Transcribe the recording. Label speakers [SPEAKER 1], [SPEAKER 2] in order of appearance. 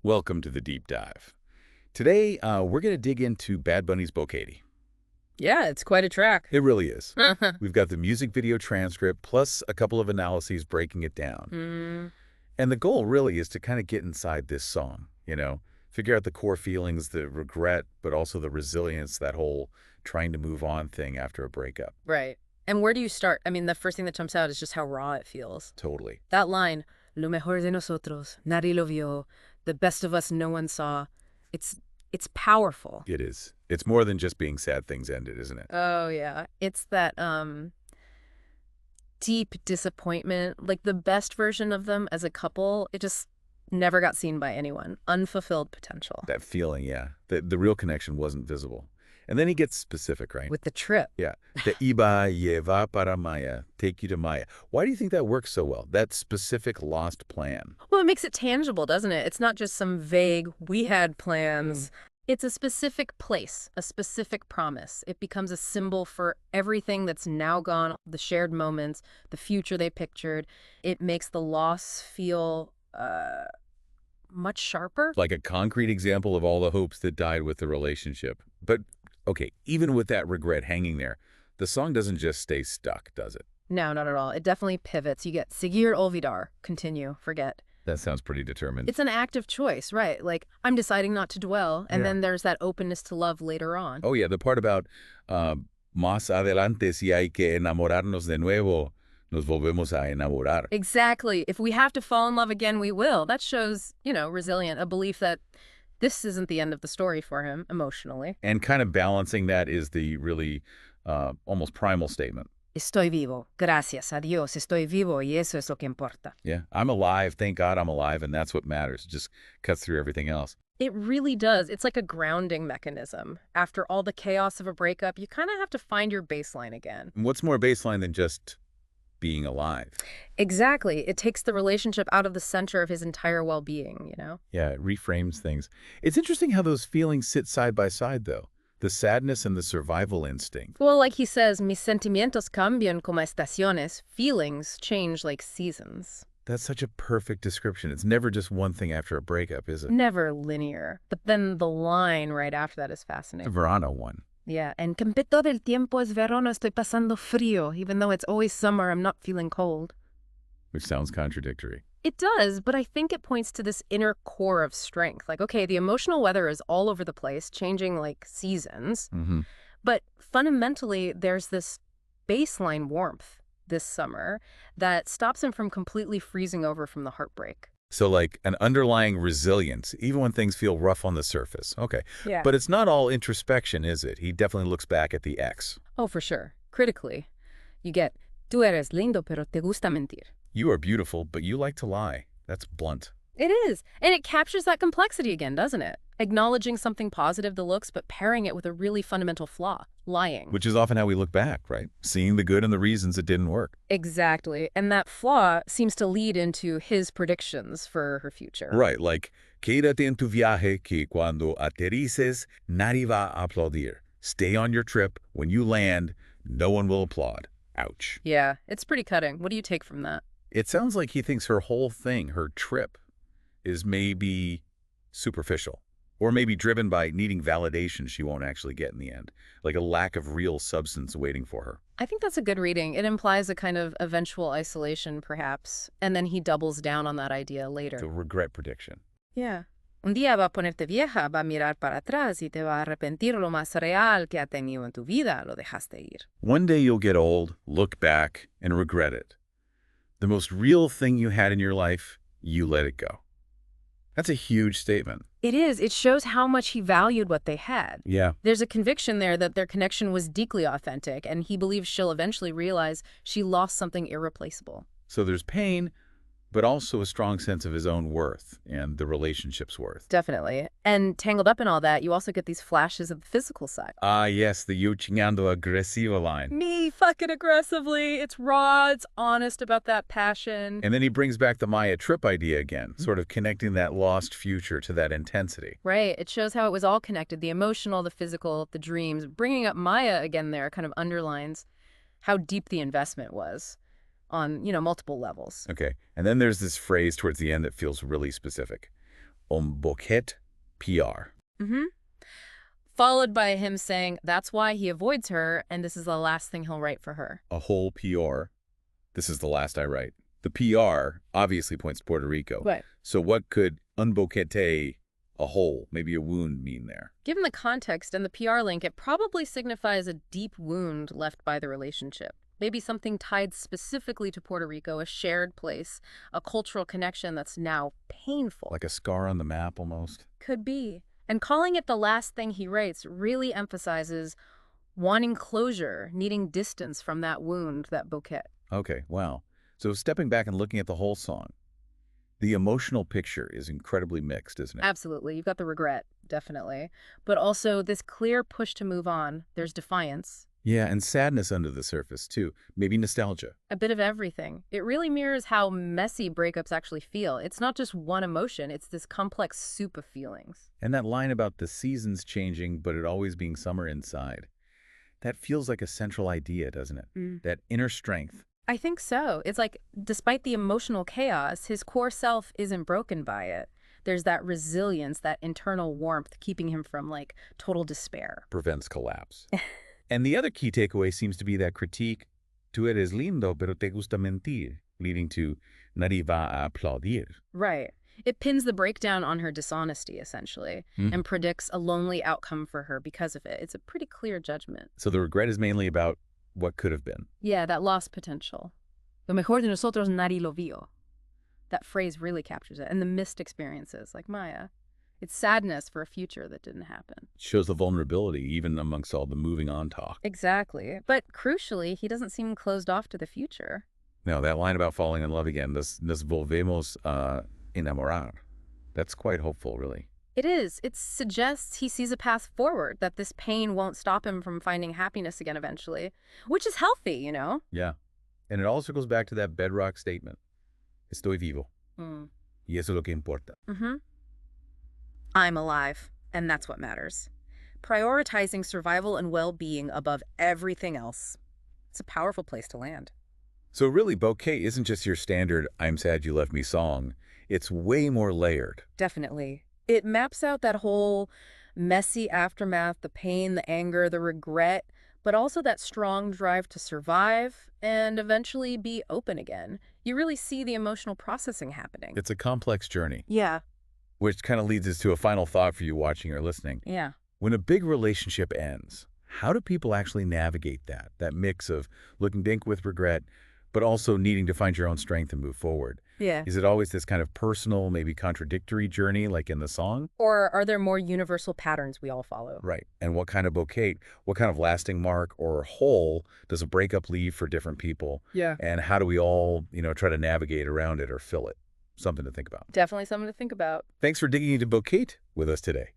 [SPEAKER 1] Welcome to the deep dive. Today, we're going to dig into Bad Bunny's BOKeTE.
[SPEAKER 2] Yeah, it's quite a track.
[SPEAKER 1] It really is. We've got the music video transcript plus a couple of analyses breaking it down.
[SPEAKER 2] Mm,
[SPEAKER 1] And the goal really is to kind of get inside this song, figure out the core feelings, the regret, but also the resilience, that whole trying to move on thing after a breakup.
[SPEAKER 2] right. And where do you start? I mean, the first thing that jumps out is just how raw it feels.
[SPEAKER 1] Totally.
[SPEAKER 2] That line, lo mejor de nosotros, nadie lo vio, the best of us no one saw. It's powerful.
[SPEAKER 1] It is. It's more than just being sad things ended, isn't it?
[SPEAKER 2] Oh, yeah. It's that deep disappointment, like the best version of them as a couple, it just never got seen by anyone. Unfulfilled potential.
[SPEAKER 1] That feeling, yeah. The real connection wasn't visible. And then he gets specific, right?
[SPEAKER 2] With the trip.
[SPEAKER 1] Yeah. Te iba lleva para Maya, take you to Maya. Why do you think that works so well? That specific lost plan.
[SPEAKER 2] Well, it makes it tangible, doesn't it? It's not just some vague, we had plans. It's a specific place, a specific promise. It becomes a symbol for everything that's now gone, the shared moments, the future they pictured. It makes the loss feel much sharper.
[SPEAKER 1] Like a concrete example of all the hopes that died with the relationship. But, okay, even with that regret hanging there, the song doesn't just stay stuck, does it?
[SPEAKER 2] No, not at all. It definitely pivots. You get seguir olvidar, continue, forget.
[SPEAKER 1] That sounds pretty determined.
[SPEAKER 2] It's an active choice, right? Like, I'm deciding not to dwell, and then there's that openness to love later on.
[SPEAKER 1] Oh, yeah, the part about más adelante si hay que enamorarnos de nuevo, nos volvemos a enamorar.
[SPEAKER 2] Exactly. If we have to fall in love again, we will. That shows, resilient, a belief that this isn't the end of the story for him emotionally.
[SPEAKER 1] And kind of balancing that is the really almost primal statement.
[SPEAKER 2] Estoy vivo. Gracias a Dios. Estoy vivo y eso es lo que importa.
[SPEAKER 1] Yeah, I'm alive. Thank God I'm alive, and that's what matters. It just cuts through everything else.
[SPEAKER 2] It really does. It's like a grounding mechanism. After all the chaos of a breakup, you kind of have to find your baseline again.
[SPEAKER 1] And what's more baseline than just being alive?
[SPEAKER 2] Exactly. It takes the relationship out of the center of his entire well-being,
[SPEAKER 1] Yeah, it reframes things. It's interesting how those feelings sit side by side, though. The sadness and the survival instinct.
[SPEAKER 2] Well, like he says, mis sentimientos cambian como estaciones. Feelings change like seasons.
[SPEAKER 1] That's such a perfect description. It's never just one thing after a breakup, is it?
[SPEAKER 2] Never linear. But then the line right after that is
[SPEAKER 1] The
[SPEAKER 2] fascinating.
[SPEAKER 1] Verano one.
[SPEAKER 2] Yeah, and que todo el tiempo es verano, estoy pasando frío. Even though it's always summer, I'm not feeling cold.
[SPEAKER 1] Which sounds contradictory.
[SPEAKER 2] It does, but I think it points to this inner core of strength. Like, okay, the emotional weather is all over the place, changing like seasons. But fundamentally, there's this baseline warmth this summer that stops him from completely freezing over from the heartbreak.
[SPEAKER 1] So like an underlying resilience, even when things feel rough on the surface. Okay.
[SPEAKER 2] Yeah.
[SPEAKER 1] But it's not all introspection, is it? He definitely looks back at the ex.
[SPEAKER 2] Oh, for sure. Critically, you get, tú eres lindo, pero te gusta mentir.
[SPEAKER 1] You are beautiful, but you like to lie. That's blunt.
[SPEAKER 2] It is. And it captures that complexity again, doesn't it? Acknowledging something positive that looks, but pairing it with a really fundamental flaw, lying.
[SPEAKER 1] Which is often how we look back, right? Seeing the good and the reasons it didn't work.
[SPEAKER 2] Exactly. And that flaw seems to lead into his predictions for her future.
[SPEAKER 1] Right, like, quédate en tu viaje que cuando aterrices nadie va a aplaudir. Stay on your trip. When you land, no one will applaud. Ouch.
[SPEAKER 2] Yeah, it's pretty cutting. What do you take from that?
[SPEAKER 1] It sounds like he thinks her whole thing, her trip, is maybe superficial. Or maybe driven by needing validation she won't actually get in the end. Like a lack of real substance waiting for her.
[SPEAKER 2] I think that's a good reading. It implies a kind of eventual isolation, perhaps. And then he doubles down on that idea later.
[SPEAKER 1] The regret prediction.
[SPEAKER 2] Yeah. Un día va a ponerte vieja, va a mirar para atrás y te va a arrepentir lo más real que ha tenido en tu vida, lo dejaste ir.
[SPEAKER 1] One day you'll get old, look back, and regret it. The most real thing you had in your life, you let it go. That's a huge statement.
[SPEAKER 2] It is. It shows how much he valued what they had.
[SPEAKER 1] Yeah.
[SPEAKER 2] There's a conviction there that their connection was deeply authentic, and he believes she'll eventually realize she lost something irreplaceable.
[SPEAKER 1] So there's pain, but also a strong sense of his own worth and the relationship's worth.
[SPEAKER 2] Definitely. And tangled up in all that, you also get these flashes of the physical side.
[SPEAKER 1] Ah, yes, the yo chingando agresiva line.
[SPEAKER 2] Me fucking aggressively. It's raw. It's honest about that passion.
[SPEAKER 1] And then he brings back the Maya trip idea again, sort of connecting that lost future to that intensity.
[SPEAKER 2] Right. It shows how it was all connected. The emotional, the physical, the dreams. Bringing up Maya again there kind of underlines how deep the investment was on, multiple levels.
[SPEAKER 1] Okay, and then there's this phrase towards the end that feels really specific. BOKeTE PR.
[SPEAKER 2] Mm-hmm. Followed by him saying that's why he avoids her, and this is the last thing he'll write for her.
[SPEAKER 1] A whole PR. This is the last I write. The PR obviously points to Puerto Rico.
[SPEAKER 2] Right.
[SPEAKER 1] So what could unBOKeTE, a hole, maybe a wound, mean there?
[SPEAKER 2] Given the context and the PR link, it probably signifies a deep wound left by the relationship. Maybe something tied specifically to Puerto Rico, a shared place, a cultural connection that's now painful.
[SPEAKER 1] Like a scar on the map, almost?
[SPEAKER 2] Could be. And calling it the last thing he writes really emphasizes wanting closure, needing distance from that wound, that BOKeTE.
[SPEAKER 1] Okay, wow. So stepping back and looking at the whole song, the emotional picture is incredibly mixed, isn't it?
[SPEAKER 2] Absolutely. You've got the regret, definitely. But also this clear push to move on. There's defiance.
[SPEAKER 1] Yeah, and sadness under the surface, too. Maybe nostalgia.
[SPEAKER 2] A bit of everything. It really mirrors how messy breakups actually feel. It's not just one emotion, it's this complex soup of feelings.
[SPEAKER 1] And that line about the seasons changing, but it always being summer inside, that feels like a central idea, doesn't it? That inner strength.
[SPEAKER 2] I think so. It's like, despite the emotional chaos, his core self isn't broken by it. There's that resilience, that internal warmth keeping him from, like, total despair.
[SPEAKER 1] Prevents collapse. And the other key takeaway seems to be that critique, tú eres lindo, pero te gusta mentir, leading to nadie va a aplaudir.
[SPEAKER 2] Right. It pins the breakdown on her dishonesty, essentially, and predicts a lonely outcome for her because of it. It's a pretty clear judgment.
[SPEAKER 1] So the regret is mainly about what could have been.
[SPEAKER 2] Yeah, that lost potential. Lo mejor de nosotros nadie lo vio. That phrase really captures it. And the missed experiences, like Maya. It's sadness for a future that didn't happen.
[SPEAKER 1] Shows the vulnerability, even amongst all the moving on talk.
[SPEAKER 2] Exactly. But crucially, he doesn't seem closed off to the future.
[SPEAKER 1] Now, that line about falling in love again, nos volvemos a enamorar, that's quite hopeful, really.
[SPEAKER 2] It is. It suggests he sees a path forward, that this pain won't stop him from finding happiness again eventually, which is healthy, you know?
[SPEAKER 1] Yeah. And it all circles back to that bedrock statement. Estoy vivo. Y eso es lo que importa.
[SPEAKER 2] I'm alive, and that's what matters. Prioritizing survival and well-being above everything else. It's a powerful place to land.
[SPEAKER 1] So really, BOKeTE isn't just your standard I'm sad you left me song. It's way more layered.
[SPEAKER 2] Definitely. It maps out that whole messy aftermath, the pain, the anger, the regret, but also that strong drive to survive and eventually be open again. You really see the emotional processing happening.
[SPEAKER 1] It's a complex journey.
[SPEAKER 2] Yeah.
[SPEAKER 1] Which kind of leads us to a final thought for you watching or listening.
[SPEAKER 2] Yeah.
[SPEAKER 1] When a big relationship ends, how do people actually navigate that mix of looking back with regret, but also needing to find your own strength and move forward?
[SPEAKER 2] Yeah.
[SPEAKER 1] Is it always this kind of personal, maybe contradictory journey like in the song?
[SPEAKER 2] Or are there more universal patterns we all follow?
[SPEAKER 1] Right. And what kind of BOKeTE, what kind of lasting mark or hole does a breakup leave for different people?
[SPEAKER 2] Yeah.
[SPEAKER 1] And how do we all, try to navigate around it or fill it? Something to think about.
[SPEAKER 2] Definitely something to think about.
[SPEAKER 1] Thanks for digging into BOKeTE with us today.